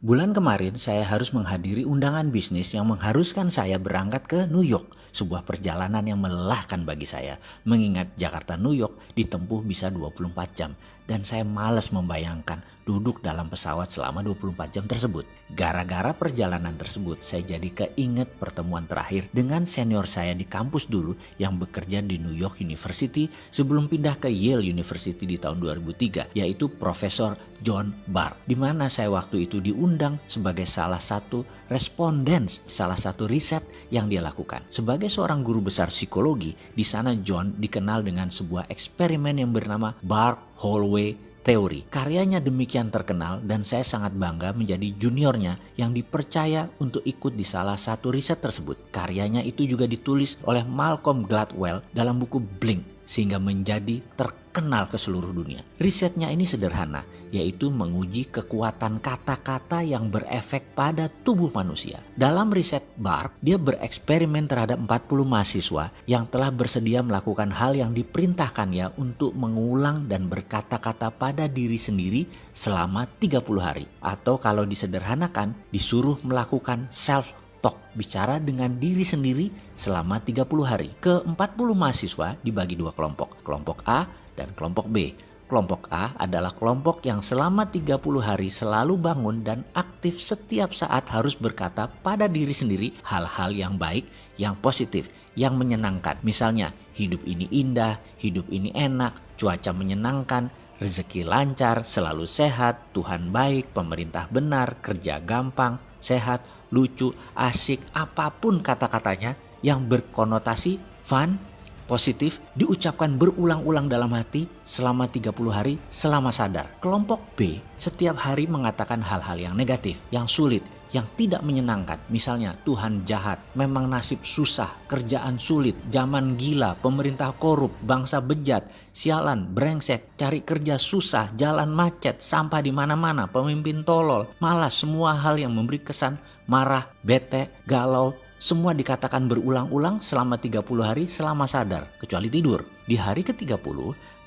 Bulan kemarin saya harus menghadiri undangan bisnis yang mengharuskan saya berangkat ke New York. Sebuah perjalanan yang melelahkan bagi saya. Mengingat Jakarta New York ditempuh bisa 24 jam. Dan saya malas membayangkan duduk dalam pesawat selama 24 jam tersebut. Gara-gara perjalanan tersebut saya jadi keinget pertemuan terakhir dengan senior saya di kampus dulu yang bekerja di New York University sebelum pindah ke Yale University di tahun 2003, yaitu Profesor John Barr, di mana saya waktu itu diundang sebagai salah satu responden salah satu riset yang dia lakukan. Sebagai seorang guru besar psikologi, di sana John dikenal dengan sebuah eksperimen yang bernama Barr-Holloway Teori. Karyanya demikian terkenal dan saya sangat bangga menjadi juniornya yang dipercaya untuk ikut di salah satu riset tersebut. Karyanya itu juga ditulis oleh Malcolm Gladwell dalam buku Blink sehingga menjadi terkenal ke seluruh dunia. Risetnya ini sederhana, yaitu menguji kekuatan kata-kata yang berefek pada tubuh manusia. Dalam riset Barr, dia bereksperimen terhadap 40 mahasiswa yang telah bersedia melakukan hal yang diperintahkannya untuk mengulang dan berkata-kata pada diri sendiri selama 30 hari. Atau kalau disederhanakan, disuruh melakukan self-talk, bicara dengan diri sendiri selama 30 hari. Ke-40 mahasiswa dibagi dua kelompok, kelompok A dan kelompok B. Kelompok A adalah kelompok yang selama 30 hari selalu bangun dan aktif setiap saat harus berkata pada diri sendiri hal-hal yang baik, yang positif, yang menyenangkan. Misalnya, hidup ini indah, hidup ini enak, cuaca menyenangkan, rezeki lancar, selalu sehat, Tuhan baik, pemerintah benar, kerja gampang, sehat, lucu, asik, apapun kata-katanya yang berkonotasi fun, positif, diucapkan berulang-ulang dalam hati selama 30 hari selama sadar. Kelompok B setiap hari mengatakan hal-hal yang negatif, yang sulit, yang tidak menyenangkan. Misalnya, Tuhan jahat, memang nasib susah, kerjaan sulit, zaman gila, pemerintah korup, bangsa bejat, sialan, brengsek, cari kerja susah, jalan macet, sampah di mana-mana, pemimpin tolol, malas, semua hal yang memberi kesan marah, bete, galau, semua dikatakan berulang-ulang selama 30 hari selama sadar, kecuali tidur. Di hari ke-30,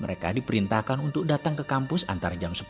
mereka diperintahkan untuk datang ke kampus antara jam 10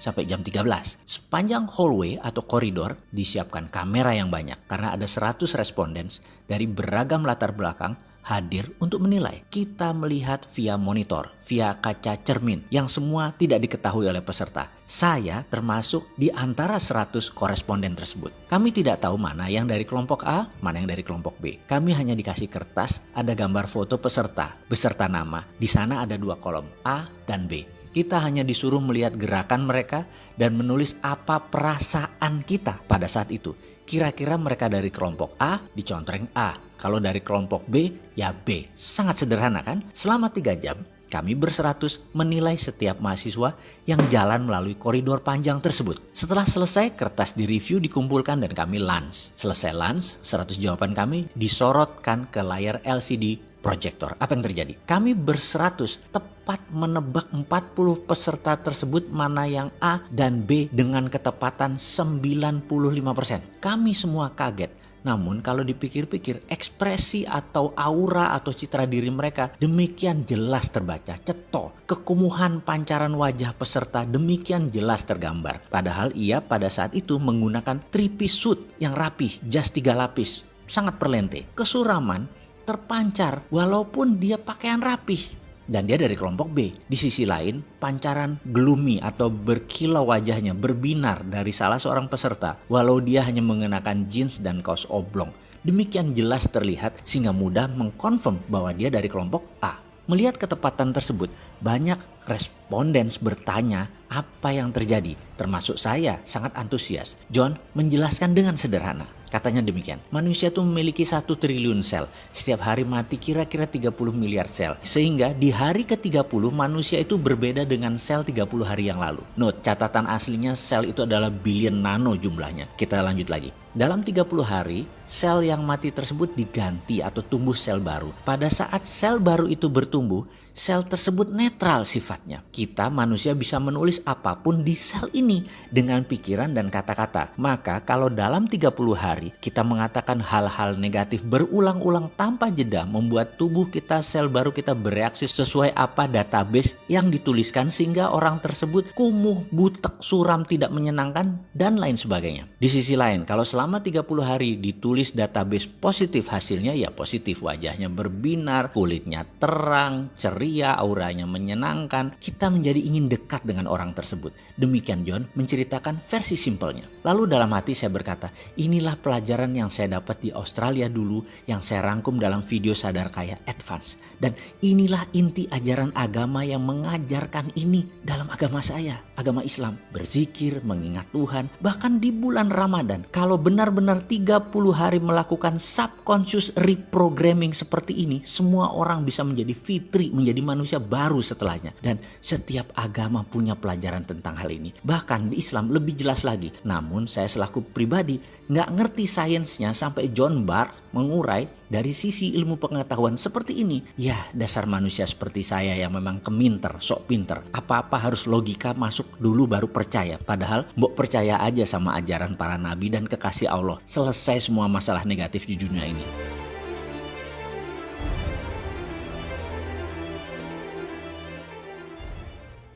sampai jam 13. Sepanjang hallway atau koridor disiapkan kamera yang banyak karena ada 100 responden dari beragam latar belakang hadir untuk menilai. Kita melihat via monitor, via kaca cermin yang semua tidak diketahui oleh peserta. Saya termasuk di antara 100 koresponden tersebut. Kami tidak tahu mana yang dari kelompok A, mana yang dari kelompok B. Kami hanya dikasih kertas, ada gambar foto peserta, beserta nama. Di sana ada dua kolom, A dan B. Kita hanya disuruh melihat gerakan mereka dan menulis apa perasaan kita pada saat itu. Kira-kira mereka dari kelompok A dicontreng A. Kalau dari kelompok B, ya B. Sangat sederhana kan? Selama 3 jam, kami berseratus menilai setiap mahasiswa yang jalan melalui koridor panjang tersebut. Setelah selesai, kertas direview dikumpulkan dan kami lunch. Selesai lunch, 100 jawaban kami disorotkan ke layar LCD proyektor. Apa yang terjadi? Kami berseratus tepat menebak 40 peserta tersebut mana yang A dan B dengan ketepatan 95%. Kami semua kaget. Namun kalau dipikir-pikir, ekspresi atau aura atau citra diri mereka demikian jelas terbaca, cetok. Kekumuhan pancaran wajah peserta demikian jelas tergambar. Padahal ia pada saat itu menggunakan 3-piece suit yang rapih, jas 3 lapis, sangat perlente. Kesuraman terpancar walaupun dia pakaian rapih. Dan dia dari kelompok B. Di sisi lain, pancaran gloomy atau berkilau wajahnya berbinar dari salah seorang peserta walau dia hanya mengenakan jeans dan kaos oblong. Demikian jelas terlihat sehingga mudah mengkonfirm bahwa dia dari kelompok A. Melihat ketepatan tersebut, banyak responden bertanya apa yang terjadi. Termasuk saya sangat antusias. John menjelaskan dengan sederhana. Katanya demikian, manusia itu memiliki 1 triliun sel. Setiap hari mati kira-kira 30 miliar sel. Sehingga di hari ke-30 manusia itu berbeda dengan sel 30 hari yang lalu. Note, catatan aslinya sel itu adalah billion nano jumlahnya. Kita lanjut lagi. Dalam 30 hari, sel yang mati tersebut diganti atau tumbuh sel baru. Pada saat sel baru itu bertumbuh, sel tersebut netral sifatnya. Kita manusia bisa menulis apapun di sel ini dengan pikiran dan kata-kata. Maka kalau dalam 30 hari kita mengatakan hal-hal negatif berulang-ulang tanpa jeda, membuat tubuh kita, sel baru kita bereaksi sesuai apa database yang dituliskan, sehingga orang tersebut kumuh, butek, suram, tidak menyenangkan, dan lain sebagainya. Di sisi lain, kalau selama 30 hari ditulis database positif, hasilnya ya positif, wajahnya berbinar, kulitnya terang, ceria, auranya menyenangkan, kita menjadi ingin dekat dengan orang tersebut. Demikian John menceritakan versi simpelnya. Lalu dalam hati saya berkata, inilah pelajaran yang saya dapat di Australia dulu, yang saya rangkum dalam video Sadar Kaya Advance. Dan inilah inti ajaran agama yang mengajarkan ini dalam agama saya, agama Islam. Berzikir, mengingat Tuhan, bahkan di bulan Ramadan. Kalau benar-benar 30 hari melakukan subconscious reprogramming seperti ini, semua orang bisa menjadi fitri, menjadi manusia baru setelahnya. Dan setiap agama punya pelajaran tentang hal ini. Bahkan di Islam lebih jelas lagi. Namun saya selaku pribadi nggak ngerti sainsnya sampai John Barks mengurai dari sisi ilmu pengetahuan seperti ini. Ya, dasar manusia seperti saya yang memang keminter, sok pinter. Apa-apa harus logika masuk dulu baru percaya. Padahal mbok percaya aja sama ajaran para nabi dan kekasih Allah. Selesai semua masalah negatif di dunia ini.